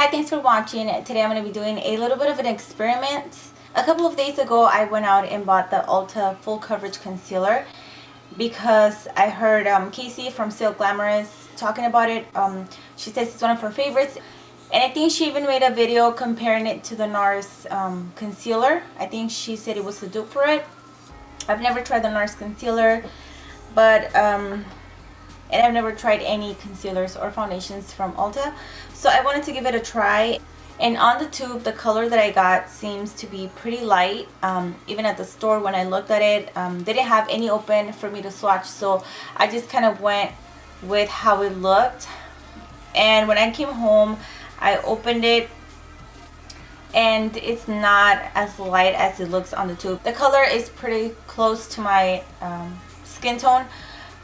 Hi, thanks for watching. Today I'm going to be doing a little bit of an experiment. A couple of days ago I went out and bought the ULTA full coverage concealer because I heard Casey from Still Glamorous talking about it. She says it's one of her favorites, and I think she even made a video comparing it to the NARS concealer. I think she said it was the dupe for it. I've never tried the NARS concealer, but and I've never tried any concealers or foundations from ULTA, so I wanted to give it a try. And on the tube, the color that I got seems to be pretty light. Even at the store when I looked at it, they didn't have any open for me to swatch, so I just kind of went with how it looked. And when I came home, I opened it and it's not as light as it looks on the tube. The color is pretty close to my skin tone.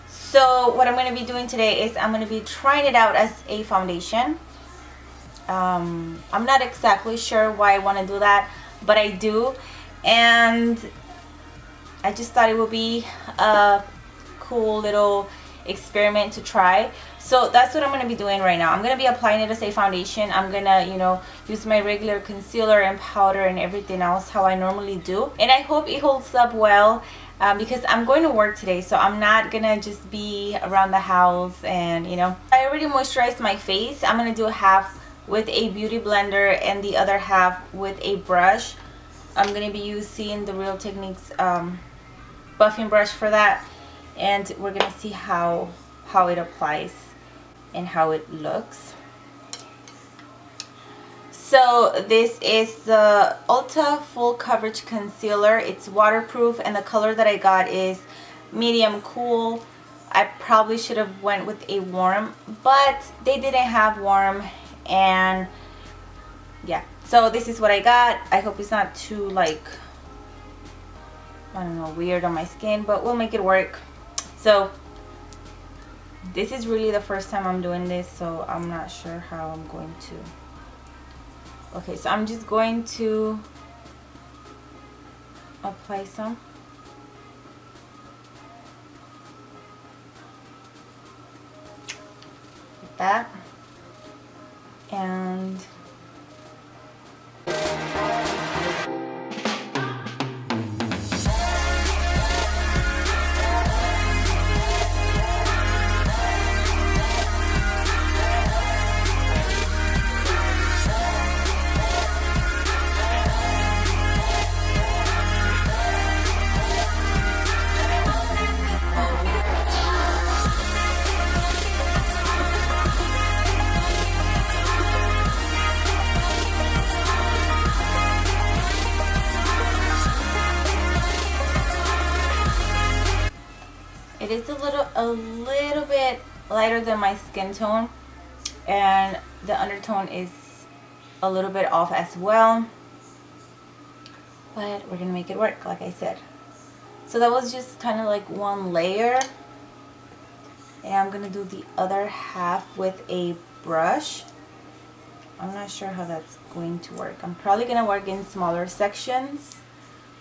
So what I'm going to be doing today is I'm going to be trying it out as a foundation. I'm not exactly sure why I want to do that, but I do, and I just thought it would be a cool little experiment to try. So that's what I'm going to be doing right now. I'm going to be applying it as a foundation. I'm going to, use my regular concealer and powder and everything else how I normally do. And I hope it holds up well because I'm going to work today, so I'm not going to just be around the house and, I already moisturized my face. I'm going to do half with a beauty blender and the other half with a brush. I'm going to be using the Real Techniques buffing brush for that, and we're going to see how it applies and how it looks. So this is the ULTA full coverage concealer. It's waterproof, and the color that I got is medium cool. I probably should have went with a warm, but they didn't have warm, and yeah, so this is what I got. I hope it's not too weird on my skin, but we'll make it work. So this is really the first time I'm doing this, so I'm not sure how I'm going to. Okay, so I'm just going to apply some. Like that. And it is a little bit lighter than my skin tone, and the undertone is a little bit off as well, but we're gonna make it work, like I said. So that was just kind of like one layer, and I'm gonna do the other half with a brush. I'm not sure how that's going to work. I'm probably gonna work in smaller sections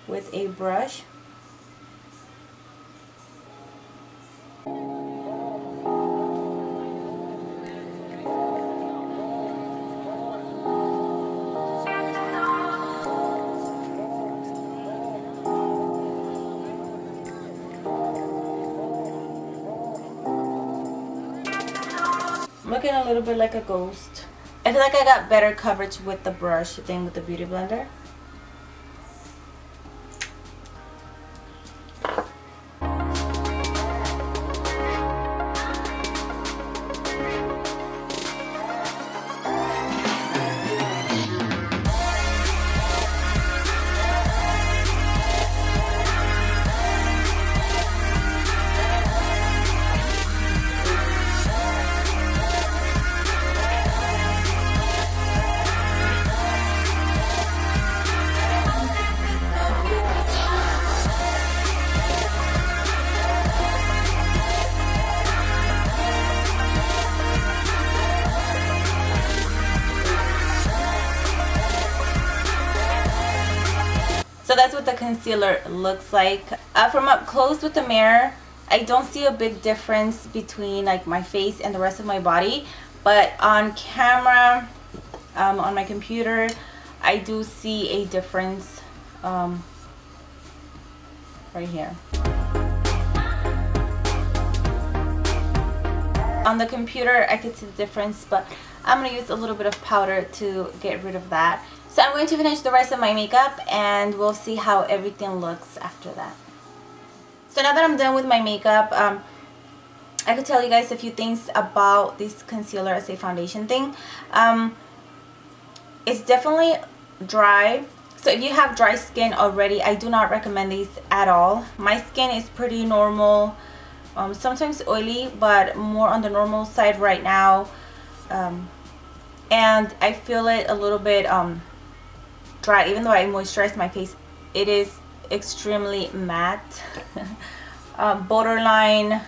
with a brush. I'm looking a little bit like a ghost. I feel like I got better coverage with the brush than with the beauty blender. So that's what the concealer looks like. From up close with the mirror, I don't see a big difference between like my face and the rest of my body, but on camera on my computer, I do see a difference right here. On the computer, I could see the difference, but I'm going to use a little bit of powder to get rid of that. So I'm going to finish the rest of my makeup and we'll see how everything looks after that. So now that I'm done with my makeup, I could tell you guys a few things about this concealer as a foundation thing. It's definitely dry. So if you have dry skin already, I do not recommend these at all. My skin is pretty normal, sometimes oily, but more on the normal side right now. And I feel it a little bit dry. Even though I moisturize my face, it is extremely matte. Borderline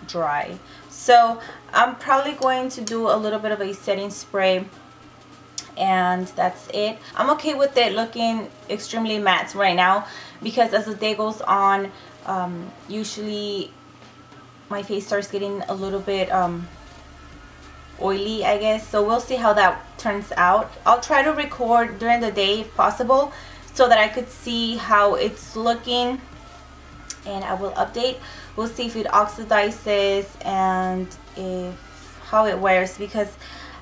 dry. So I'm probably going to do a little bit of a setting spray, and that's it. I'm okay with it looking extremely matte right now, because as the day goes on, usually my face starts getting a little bit oily, I guess. So we'll see how that turns out. I'll try to record during the day if possible, so that I could see how it's looking, and I will update. We'll see if it oxidizes and how it wears, because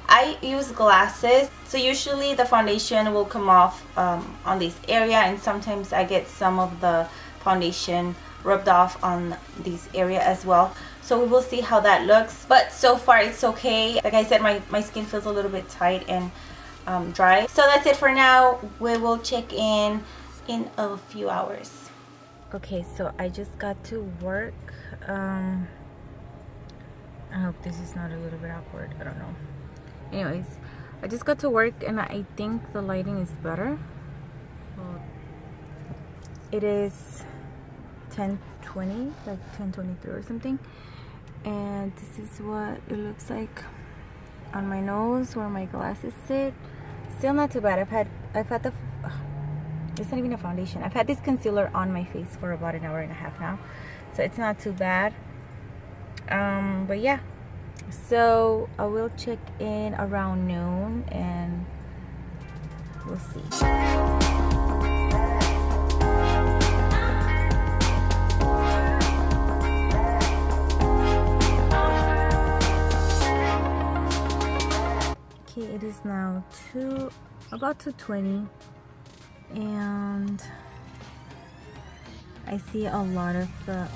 I use glasses, so usually the foundation will come off on this area, and sometimes I get some of the foundation rubbed off on this area as well. So we will see how that looks, but so far it's okay. Like I said, my skin feels a little bit tight and dry. So that's it for now. We will check in a few hours. Okay, so I just got to work. I hope this is not a little bit awkward. I don't know. Anyways, I just got to work, and I think the lighting is better. Well, it is 10:20, like 10:23 or something, and this is what it looks like on my nose where my glasses sit. Still not too bad. I've had the it's not even a foundation. I've had this concealer on my face for about an hour and a half now, so it's not too bad. But yeah, so I will check in around noon and we'll see. Okay, it is now about 2:20, and I see a lot of the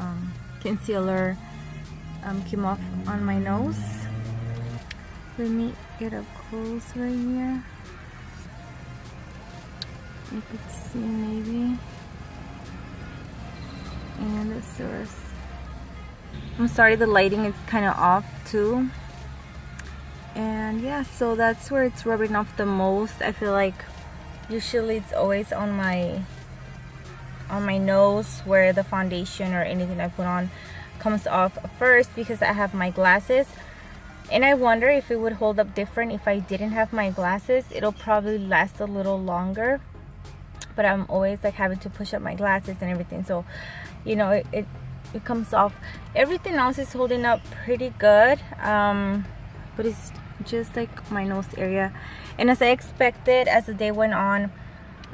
concealer came off on my nose. Let me get up close right here. You could see maybe, and the source. I'm sorry, the lighting is kind of off too. And yeah, so that's where it's rubbing off the most. I feel like usually it's always on my nose where the foundation or anything I put on comes off first, because I have my glasses. And I wonder if it would hold up different if I didn't have my glasses. It'll probably last a little longer, but I'm always like having to push up my glasses and everything, so you know, it comes off. Everything else is holding up pretty good, but it's just like my nose area. And as I expected, as the day went on,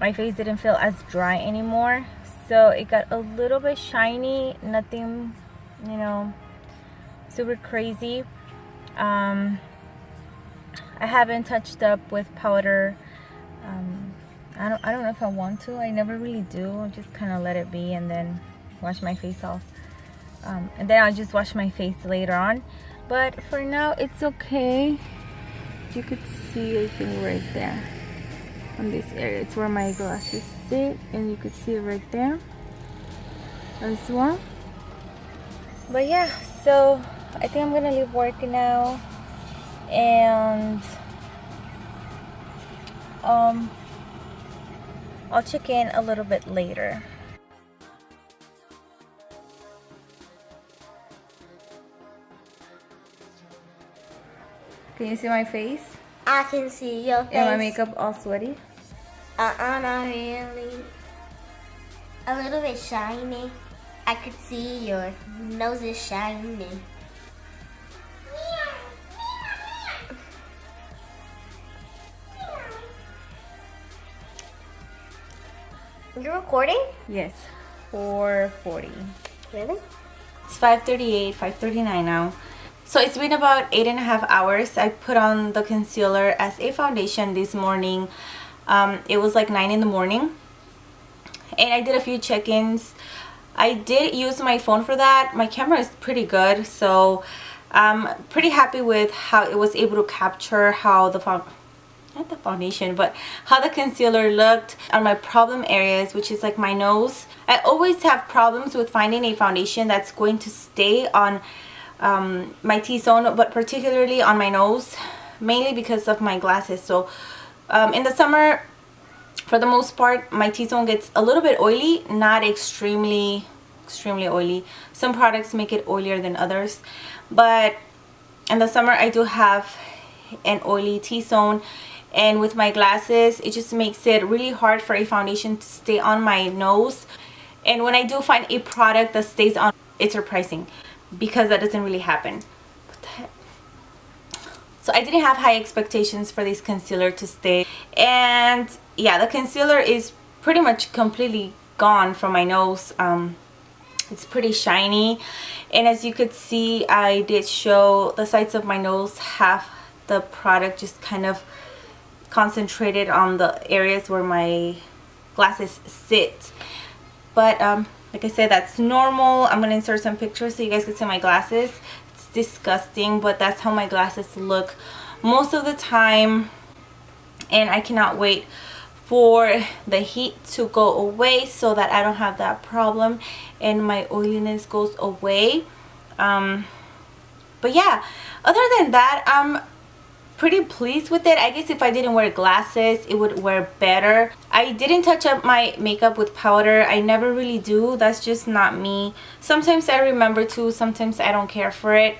my face didn't feel as dry anymore, so it got a little bit shiny. Nothing, you know, super crazy. I haven't touched up with powder. I don't know if I want to. I never really do. I just kind of let it be and then wash my face off, and then I'll just wash my face later on. But for now it's okay. You could see, I think, right there on this area, it's where my glasses sit, and you could see it right there as well. But yeah, so I think I'm gonna leave work now, and I'll check in a little bit later. Can you see my face? I can see your face. And my makeup all sweaty? Not really. A little bit shiny. I could see your nose is shiny. You're recording? Yes, 4:40. Really? It's 5:38, 5:39 now. So it's been about 8.5 hours. I put on the concealer as a foundation this morning. It was like 9 in the morning. And I did a few check-ins. I did use my phone for that. My camera is pretty good, so I'm pretty happy with how it was able to capture how the foundation, but how the concealer looked on my problem areas, which is like my nose. I always have problems with finding a foundation that's going to stay on my T-zone, but particularly on my nose, mainly because of my glasses. So in the summer, for the most part, my T-zone gets a little bit oily, not extremely oily. Some products make it oilier than others, but in the summer I do have an oily T-zone, and with my glasses it just makes it really hard for a foundation to stay on my nose. And when I do find a product that stays on, it's surprising because that doesn't really happen. What the heck? So I didn't have high expectations for this concealer to stay, and yeah, the concealer is pretty much completely gone from my nose. It's pretty shiny, and as you could see, I did show the sides of my nose have the product just kind of concentrated on the areas where my glasses sit. But like I said, that's normal. I'm gonna insert some pictures so you guys can see my glasses. It's disgusting, but that's how my glasses look most of the time, and I cannot wait for the heat to go away so that I don't have that problem and my oiliness goes away. But yeah, other than that, I'm pretty pleased with it. I guess if I didn't wear glasses, it would wear better. I didn't touch up my makeup with powder. I never really do. That's just not me. Sometimes I remember to, sometimes I don't care for it.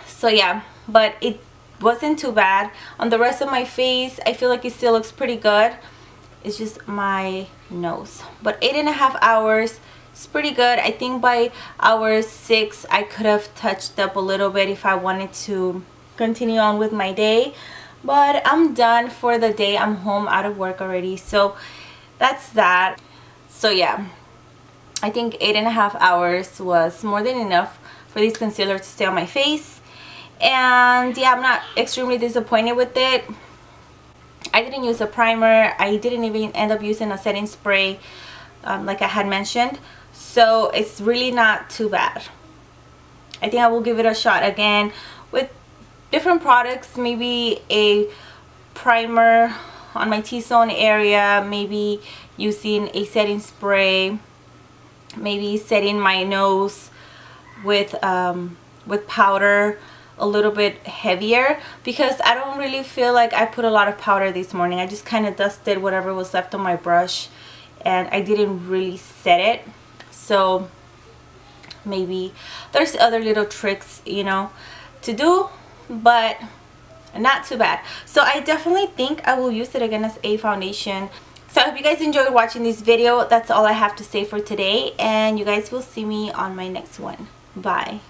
So yeah, but it wasn't too bad. On the rest of my face, I feel like it still looks pretty good. It's just my nose. But 8.5 hours is pretty good. I think by hour 6 I could have touched up a little bit if I wanted to continue on with my day, but I'm done for the day. I'm home out of work already, so that's that. So yeah, I think 8.5 hours was more than enough for this concealer to stay on my face. And yeah, I'm not extremely disappointed with it. I didn't use a primer. I didn't even end up using a setting spray like I had mentioned, so it's really not too bad. I think I will give it a shot again with different products, maybe a primer on my T-zone area, maybe using a setting spray, maybe setting my nose with powder a little bit heavier, because I don't really feel like I put a lot of powder this morning. I just kind of dusted whatever was left on my brush and I didn't really set it. So maybe there's other little tricks, you know, to do, but not too bad. So I definitely think I will use it again as a foundation. So I hope you guys enjoyed watching this video. That's all I have to say for today, and you guys will see me on my next one. Bye.